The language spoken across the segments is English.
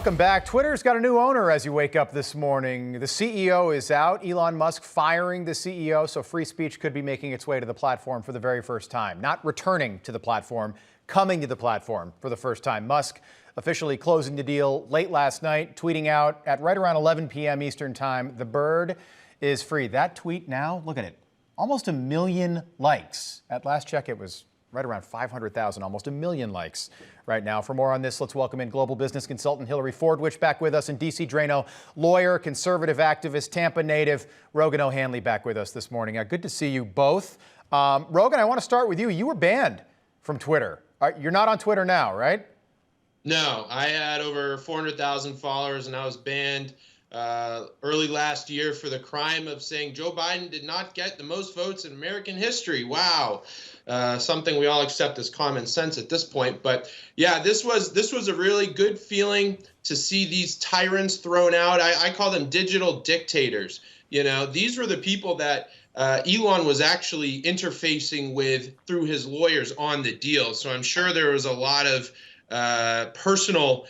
Welcome back. Twitter's got a new owner as you wake up this morning. The CEO is out. Elon Musk firing the CEO, so free speech could be making its way to the platform for the very first time. Not returning to the platform, coming to the platform for the first time. Musk officially closing the deal late last night, tweeting out at right around 11 p.m. Eastern time, "The bird is free." That tweet now, look at it, almost 1 million likes. At last check, it was right around 500,000, almost 1 million likes right now. For more on this, let's welcome in global business consultant Hillary Fordwich back with us, and DC Drano, lawyer, conservative activist, Tampa native, Rogan O'Hanley back with us this morning. Good to see you both. Rogan, I want to start with you. You were banned from Twitter. You're not on Twitter now, right? No, I had over 400,000 followers, and I was banned early last year for the crime of saying Joe Biden did not get the most votes in American history. Wow. Something we all accept as common sense at this point. But yeah, this was a really good feeling to see these tyrants thrown out. I call them digital dictators. You know, these were the people that Elon was actually interfacing with through his lawyers on the deal. So I'm sure there was a lot of personal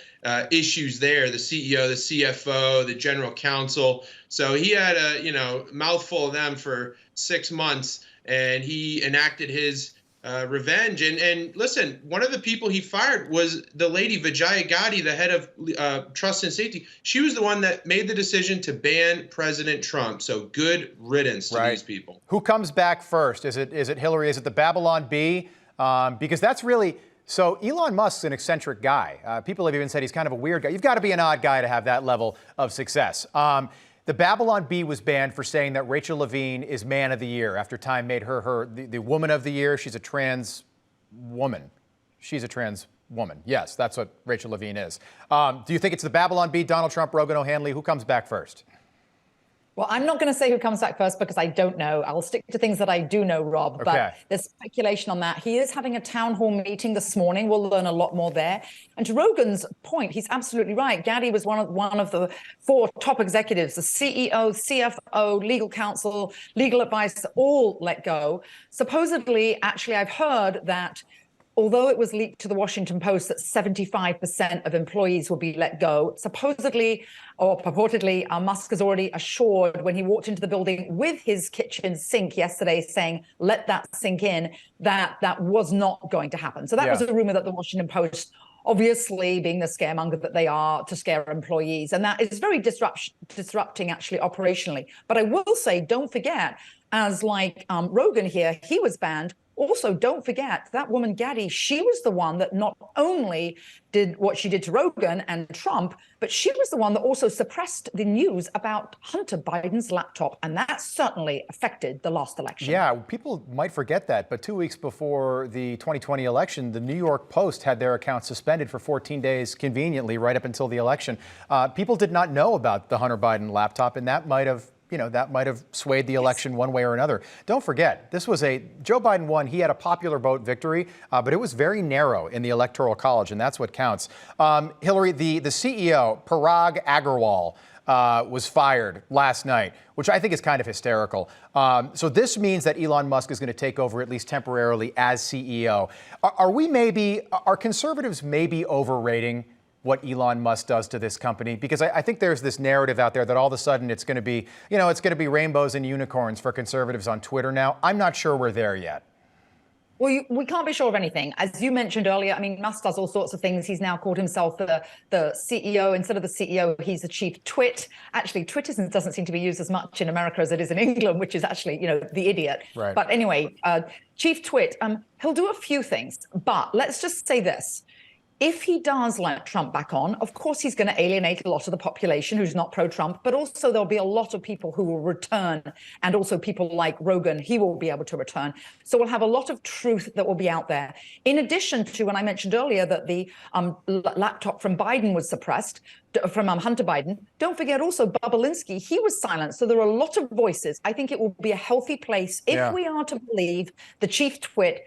issues there, the CEO, the CFO, the general counsel. So he had a mouthful of them for 6 months, and he enacted his revenge. And listen, one of the people he fired was the lady Vijaya Gadde, the head of trust and safety. She was the one that made the decision to ban President Trump. So good riddance to these people. Who comes back first? Is it Hillary? Is it the Babylon Bee? Because that's really... So Elon Musk's an eccentric guy. People have even said he's kind of a weird guy. You've got to be an odd guy to have that level of success. The Babylon Bee was banned for saying that Rachel Levine is Man of the Year after Time made her the Woman of the Year. She's a trans woman. She's a trans woman. Yes, that's what Rachel Levine is. Do you think it's the Babylon Bee, Donald Trump, Rogan O'Hanley? Who comes back first? Well, I'm not going to say who comes back first because I don't know. I'll stick to things that I do know, Rob. Okay. But there's speculation on that. He is having a town hall meeting this morning. We'll learn a lot more there. And to Rogan's point, he's absolutely right. Gadde was one of the 4 top executives, the CEO, CFO, legal counsel, legal advice, all let go. Supposedly, actually, I've heard that although it was leaked to the Washington Post that 75% of employees will be let go, supposedly or purportedly, Musk has already assured when he walked into the building with his kitchen sink yesterday saying, let that sink in, that that was not going to happen. So that was a rumor that the Washington Post, obviously being the scaremonger that they are, to scare employees. And that is very disrupting actually operationally. But I will say, don't forget, as like Rogan here, he was banned. Also, don't forget that woman Gadde, she was the one that not only did what she did to Rogan and Trump, but she was the one that also suppressed the news about Hunter Biden's laptop. And that certainly affected the last election. Yeah, people might forget that. But 2 weeks before the 2020 election, the New York Post had their account suspended for 14 days, conveniently, right up until the election. People did not know about the Hunter Biden laptop, and that might have swayed the election one way or another. Don't forget, Joe Biden won. He had a popular vote victory, but it was very narrow in the Electoral College, and that's what counts. Hillary, the CEO, Parag Agrawal, was fired last night, which I think is kind of hysterical. So this means that Elon Musk is going to take over, at least temporarily, as CEO. Are conservatives maybe overrating what Elon Musk does to this company? Because I think there's this narrative out there that all of a sudden it's going to be, rainbows and unicorns for conservatives on Twitter now. I'm not sure we're there yet. Well, we can't be sure of anything. As you mentioned earlier, I mean, Musk does all sorts of things. He's now called himself the CEO. Instead of the CEO, he's the chief twit. Actually, twit doesn't seem to be used as much in America as it is in England, which is actually, the idiot. Right. But anyway, chief twit, he'll do a few things. But let's just say this. If he does let Trump back on, of course, he's going to alienate a lot of the population who's not pro-Trump, but also there'll be a lot of people who will return, and also people like Rogan, he will be able to return. So we'll have a lot of truth that will be out there. In addition to, when I mentioned earlier that the laptop from Biden was suppressed, from Hunter Biden, don't forget also Bobolinsky, he was silenced. So there are a lot of voices. I think it will be a healthy place if we are to believe the chief twit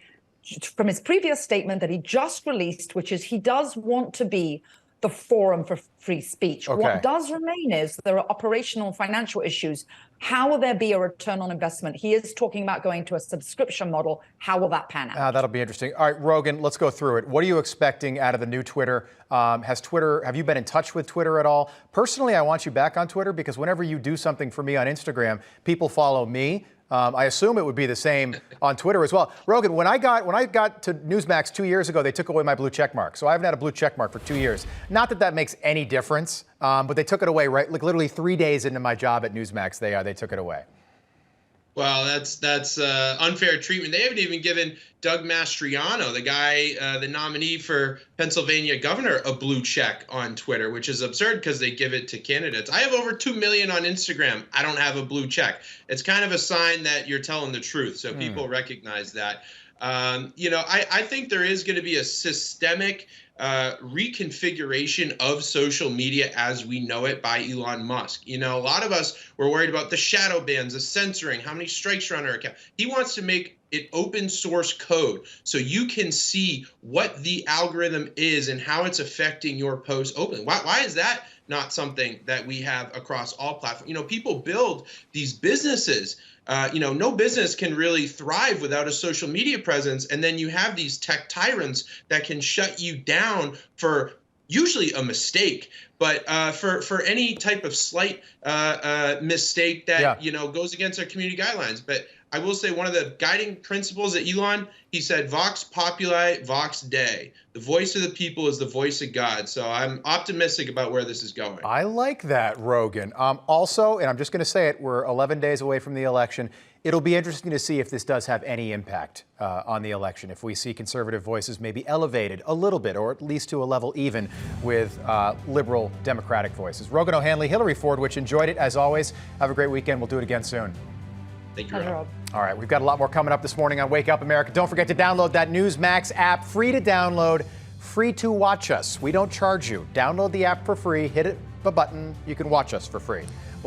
from his previous statement that he just released, which is he does want to be the forum for free speech. Okay. What does remain is there are operational financial issues. How will there be a return on investment? He is talking about going to a subscription model. How will that pan out? That'll be interesting. All right, Rogan, let's go through it. What are you expecting out of the new Twitter? Have you been in touch with Twitter at all? Personally, I want you back on Twitter because whenever you do something for me on Instagram, people follow me. I assume it would be the same on Twitter as well. Rogan, when I got to NewsMax 2 years ago, they took away my blue check mark. So I haven't had a blue check mark for 2 years. Not that that makes any difference, but they took it away right, like literally 3 days into my job at NewsMax. They took it away. Well, that's unfair treatment. They haven't even given Doug Mastriano, the guy, the nominee for Pennsylvania governor, a blue check on Twitter, which is absurd because they give it to candidates. I have over 2 million on Instagram. I don't have a blue check. It's kind of a sign that you're telling the truth, so people recognize that. I think there is going to be a systemic reconfiguration of social media as we know it by Elon Musk. A lot of us were worried about the shadow bans, the censoring, how many strikes are on our account. He wants to make it open source code so you can see what the algorithm is and how it's affecting your posts openly. Why is that not something that we have across all platforms? People build these businesses. No business can really thrive without a social media presence. And then you have these tech tyrants that can shut you down for usually a mistake, but for any type of slight mistake that, goes against our community guidelines. But I will say one of the guiding principles at Elon, he said, Vox Populi, Vox Dei. The voice of the people is the voice of God. So I'm optimistic about where this is going. I like that, Rogan. Also, and I'm just going to say it, we're 11 days away from the election. It'll be interesting to see if this does have any impact on the election, if we see conservative voices maybe elevated a little bit, or at least to a level even with liberal Democratic voices. Rogan O'Hanley, Hillary Fordwich, enjoyed it as always. Have a great weekend. We'll do it again soon. Thank you, Rob. All right, we've got a lot more coming up this morning on Wake Up America. Don't forget to download that NewsMax app, free to download, free to watch us. We don't charge you. Download the app for free, hit a button, you can watch us for free.